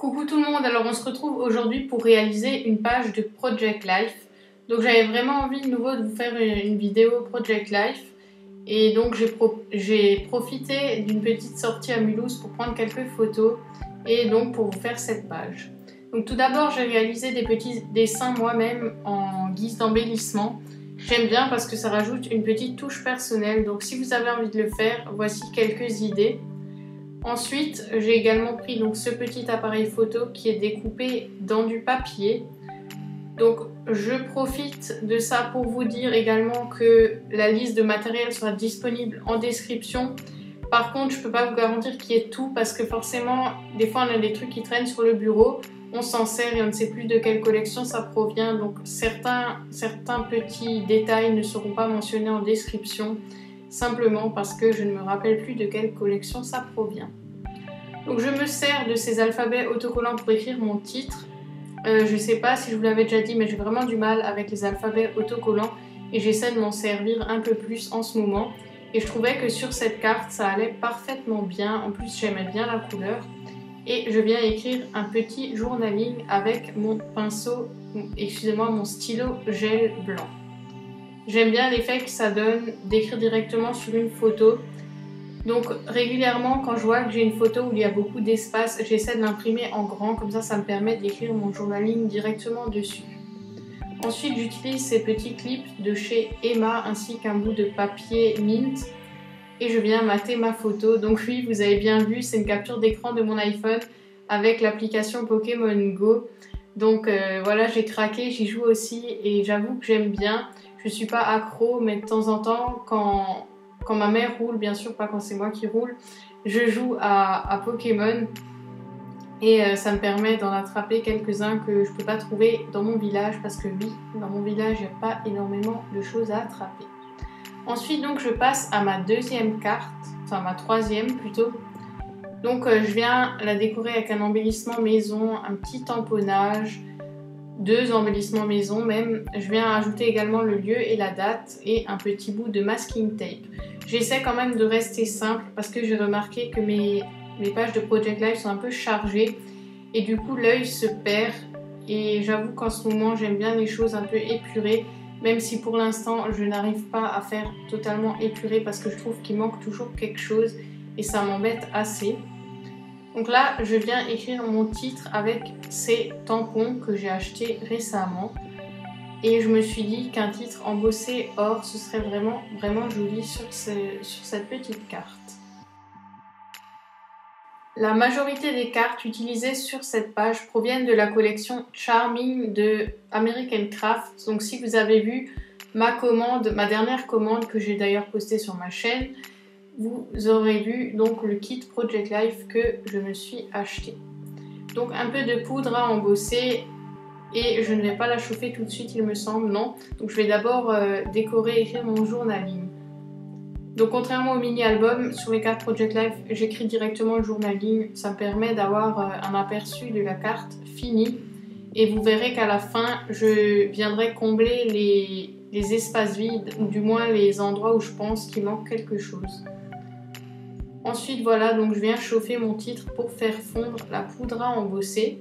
Coucou tout le monde, alors on se retrouve aujourd'hui pour réaliser une page de Project Life. Donc j'avais vraiment envie de nouveau de vous faire une vidéo Project Life. Et donc j'ai profité d'une petite sortie à Mulhouse pour prendre quelques photos et donc pour vous faire cette page. Donc tout d'abord j'ai réalisé des petits dessins moi-même en guise d'embellissement. J'aime bien parce que ça rajoute une petite touche personnelle. Donc si vous avez envie de le faire, voici quelques idées. Ensuite, j'ai également pris donc ce petit appareil photo qui est découpé dans du papier. Donc je profite de ça pour vous dire également que la liste de matériel sera disponible en description. Par contre, je ne peux pas vous garantir qu'il y ait tout parce que forcément, des fois on a des trucs qui traînent sur le bureau, on s'en sert et on ne sait plus de quelle collection ça provient. Donc certains petits détails ne seront pas mentionnés en description. Simplement parce que je ne me rappelle plus de quelle collection ça provient. Donc je me sers de ces alphabets autocollants pour écrire mon titre. Je ne sais pas si je vous l'avais déjà dit, mais j'ai vraiment du mal avec les alphabets autocollants et j'essaie de m'en servir un peu plus en ce moment. Et je trouvais que sur cette carte, ça allait parfaitement bien. En plus, j'aimais bien la couleur. Et je viens écrire un petit journaling avec mon pinceau, excusez-moi, mon stylo gel blanc. J'aime bien l'effet que ça donne d'écrire directement sur une photo. Donc régulièrement quand je vois que j'ai une photo où il y a beaucoup d'espace, j'essaie de l'imprimer en grand, comme ça me permet d'écrire mon journaling directement dessus. Ensuite j'utilise ces petits clips de chez Emma ainsi qu'un bout de papier mint et je viens mater ma photo. Donc oui, vous avez bien vu, c'est une capture d'écran de mon iPhone avec l'application Pokémon Go. Donc voilà, j'ai craqué, j'y joue aussi et j'avoue que j'aime bien. Je suis pas accro, mais de temps en temps, quand ma mère roule, bien sûr pas quand c'est moi qui roule, je joue à Pokémon et ça me permet d'en attraper quelques-uns que je peux pas trouver dans mon village parce que oui, dans mon village il n'y a pas énormément de choses à attraper. Ensuite donc je passe à ma deuxième carte, enfin ma troisième plutôt. Donc je viens la décorer avec un embellissement maison, un petit tamponnage, 2 embellissements maison même. Je viens ajouter également le lieu et la date et un petit bout de masking tape. J'essaie quand même de rester simple parce que j'ai remarqué que mes pages de Project Life sont un peu chargées et du coup l'œil se perd et j'avoue qu'en ce moment j'aime bien les choses un peu épurées, même si pour l'instant je n'arrive pas à faire totalement épuré parce que je trouve qu'il manque toujours quelque chose et ça m'embête assez. Donc là, je viens écrire mon titre avec ces tampons que j'ai achetés récemment. Et je me suis dit qu'un titre embossé or, ce serait vraiment joli sur cette petite carte. La majorité des cartes utilisées sur cette page proviennent de la collection Charming de American Craft. Donc si vous avez vu ma dernière commande que j'ai d'ailleurs postée sur ma chaîne, vous aurez vu donc le kit Project Life que je me suis acheté. Donc un peu de poudre à embosser et je ne vais pas la chauffer tout de suite il me semble, non. Donc je vais d'abord décorer et écrire mon journaling. Donc contrairement au mini-album, sur les cartes Project Life, j'écris directement le journaling. Ça me permet d'avoir un aperçu de la carte finie. Et vous verrez qu'à la fin, je viendrai combler les espaces vides, ou du moins les endroits où je pense qu'il manque quelque chose. Ensuite voilà, donc je viens chauffer mon titre pour faire fondre la poudre à embosser.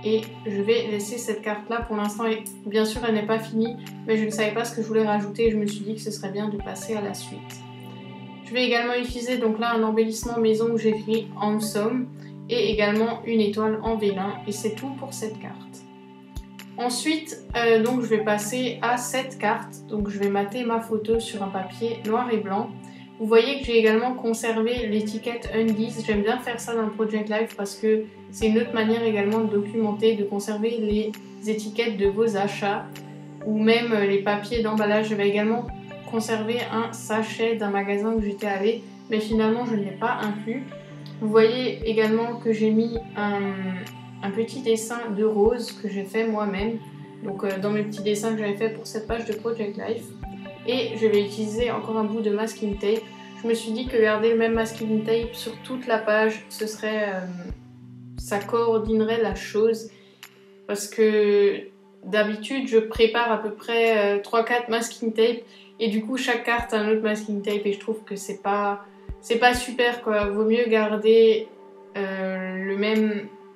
Et je vais laisser cette carte là pour l'instant. Bien sûr elle n'est pas finie, mais je ne savais pas ce que je voulais rajouter et je me suis dit que ce serait bien de passer à la suite. Je vais également utiliser donc là un embellissement maison où j'écris Handsome et également une étoile en vélin et c'est tout pour cette carte. Ensuite, donc je vais passer à cette carte. Donc je vais mater ma photo sur un papier noir et blanc. Vous voyez que j'ai également conservé l'étiquette Undies. J'aime bien faire ça dans le Project Life parce que c'est une autre manière également de documenter, de conserver les étiquettes de vos achats ou même les papiers d'emballage. Je vais également conserver un sachet d'un magasin où j'étais allée, mais finalement je ne l'ai pas inclus. Vous voyez également que j'ai mis un petit dessin de rose que j'ai fait moi-même, donc dans mes petits dessins que j'avais fait pour cette page de Project Life. Et je vais utiliser encore un bout de masking tape. Je me suis dit que garder le même masking tape sur toute la page, ce serait, ça coordinerait la chose. Parce que d'habitude, je prépare à peu près 3-4 masking tape. Et du coup, chaque carte a un autre masking tape. Et je trouve que c'est pas super quoi. Vaut mieux garder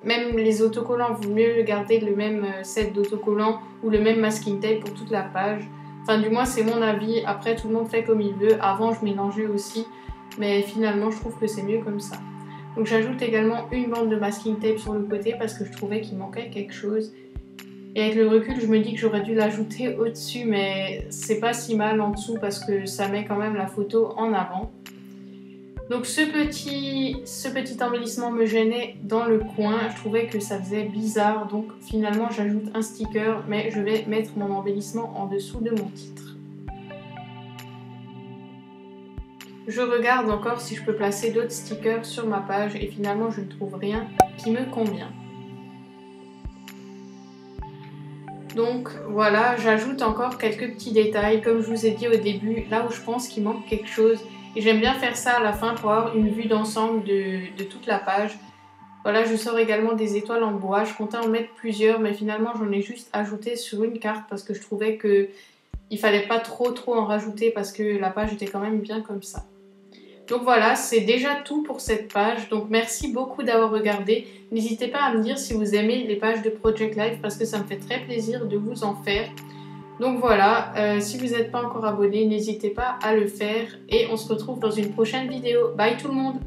même les autocollants, vaut mieux garder le même set d'autocollants ou le même masking tape pour toute la page. Enfin, du moins, c'est mon avis. Après, tout le monde fait comme il veut. Avant, je mélangeais aussi. Mais finalement, je trouve que c'est mieux comme ça. Donc, j'ajoute également une bande de masking tape sur le côté parce que je trouvais qu'il manquait quelque chose. Et avec le recul, je me dis que j'aurais dû l'ajouter au-dessus. Mais c'est pas si mal en dessous parce que ça met quand même la photo en avant. Donc ce petit embellissement me gênait dans le coin, je trouvais que ça faisait bizarre, donc finalement j'ajoute un sticker, mais je vais mettre mon embellissement en dessous de mon titre. Je regarde encore si je peux placer d'autres stickers sur ma page et finalement je ne trouve rien qui me convient. Donc voilà, j'ajoute encore quelques petits détails, comme je vous ai dit au début, là où je pense qu'il manque quelque chose. Et j'aime bien faire ça à la fin pour avoir une vue d'ensemble de toute la page. Voilà, je sors également des étoiles en bois. Je comptais en mettre plusieurs, mais finalement j'en ai juste ajouté sur une carte parce que je trouvais qu'il fallait pas trop en rajouter parce que la page était quand même bien comme ça. Donc voilà, c'est déjà tout pour cette page. Donc merci beaucoup d'avoir regardé. N'hésitez pas à me dire si vous aimez les pages de Project Life parce que ça me fait très plaisir de vous en faire. Donc voilà, si vous n'êtes pas encore abonné, n'hésitez pas à le faire et on se retrouve dans une prochaine vidéo. Bye tout le monde!